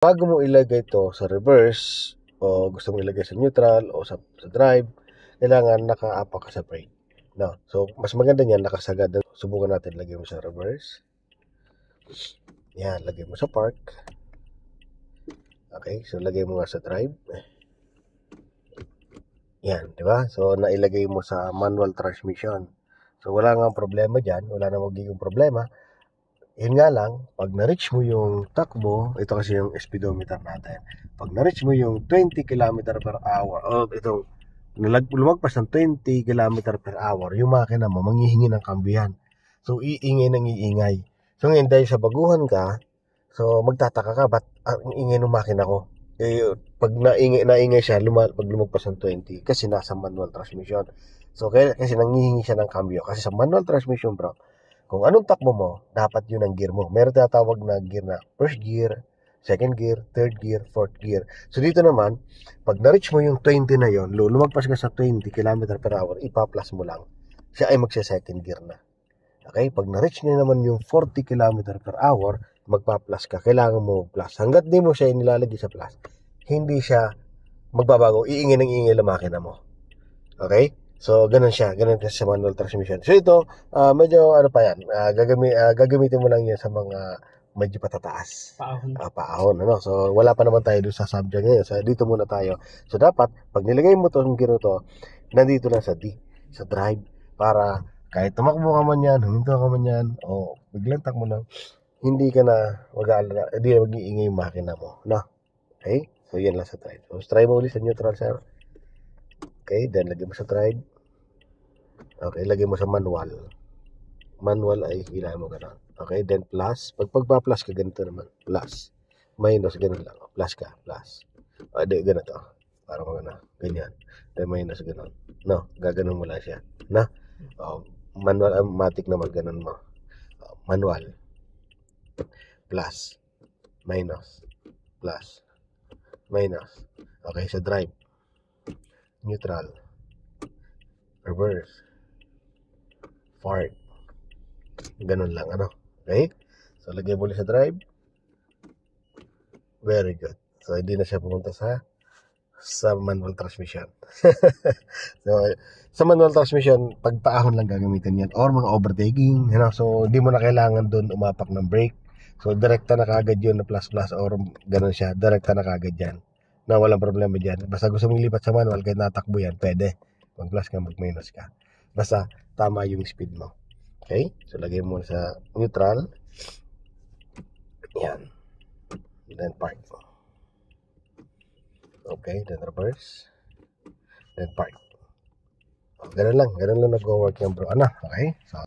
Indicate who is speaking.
Speaker 1: Bago mo ilagay ito sa reverse o gusto mo ilagay sa neutral o sa drive, kailangan naka-apa ka sa brake. No? So, mas maganda niyan nakasagad. Subukan natin lagay mo sa reverse. Yan, lagay mo sa park. Okay, so lagay mo nga sa drive. Yan, di ba? So, nailagay mo sa manual transmission. So, wala nga problema dyan. Wala na magiging problema. Yun nga lang, pag na-reach mo yung takbo, ito kasi yung speedometer natin. Pag na-reach mo yung 20 km per hour, o itong lumagpas ng 20 km per hour, yung makina mo, manghihingi ng kambiyan. So, iingay ng iingay. So, ngayon, dahil sa baguhan ka, so, magtataka ka, ba't ang ingay ng makina ko? Pag naingay siya, pag lumagpas ng 20, kasi nasa manual transmission. So, kasi nanghihingi siya ng kambyo. Kasi sa manual transmission, bro, kung anong takbo mo, dapat yun ang gear mo. Meron tinatawag na gear na first gear, second gear, third gear, fourth gear. So dito naman, pag na-reach mo yung 20 na yon, lumagpas ka sa 20 km per hour, ipa-plus mo lang. Siya ay magsa-second gear na. Okay? Pag na-reach niya naman yung 40 km per hour, magpa-plus ka. Kailangan mo plus. Hanggat di mo siya nilalagay sa plus, hindi siya magbabago. Iingay ng iingay lang makina mo. Okay? So, ganun siya. Ganun kasi sa manual transmission. So, ito, medyo ano pa yan. Gagamitin mo lang yan sa mga medyo patataas. Paahon. Ano? So, wala pa naman tayo doon sa subject ngayon. So, dito muna tayo. So, dapat, pag nilagay mo to, yung giro to, nandito lang sa D, sa drive, para kahit tumakbo ka man yan, huminto ka man yan, o biglang takbo lang, hindi ka na mag-aalala, hindi na mag-iingay yung makina mo. No? Okay? So, yan lang sa drive. So, try mo ulit sa neutral, sir. Okay, then lagay mo sa drive. Okay, lagay mo sa manual. Manual ay hilahin mo gano'n. Okay, then plus. Pag pagpa-plus ka, ganito naman. Plus. Minus, ganun lang. Plus ka, plus. Di, ganito. Parang gano'n. Ganyan. Then minus, gano'n. No, gaganon mo lang siya. Na? Manual, matic naman, ganun mo. Manual. Plus. Minus. Plus. Minus. Okay, sa drive. Neutral. Reverse. Park. Ganun lang, ano? Okay? So, lagay mo ulit sa drive. Very good. So, hindi na siya pumunta sa manual transmission. So, sa manual transmission, pagpaahon lang gagamitin yan. Or mga overtaking. You know? So, hindi mo na kailangan doon umapak ng brake. So, direkta na kagad yun na plus or ganun siya. Direkta na kagad yan. Na walang problema dyan. Basta gusto mong lipat sa manual, kahit natakbo yan, pwede. Mag-plus ka, mag-minus ka. Basta, tama yung speed mo. Okay? So, lagay mo sa neutral. Yan. Then park. Okay, then reverse. Then park. Ganun lang nag-work yung bro. Ano? Okay? So,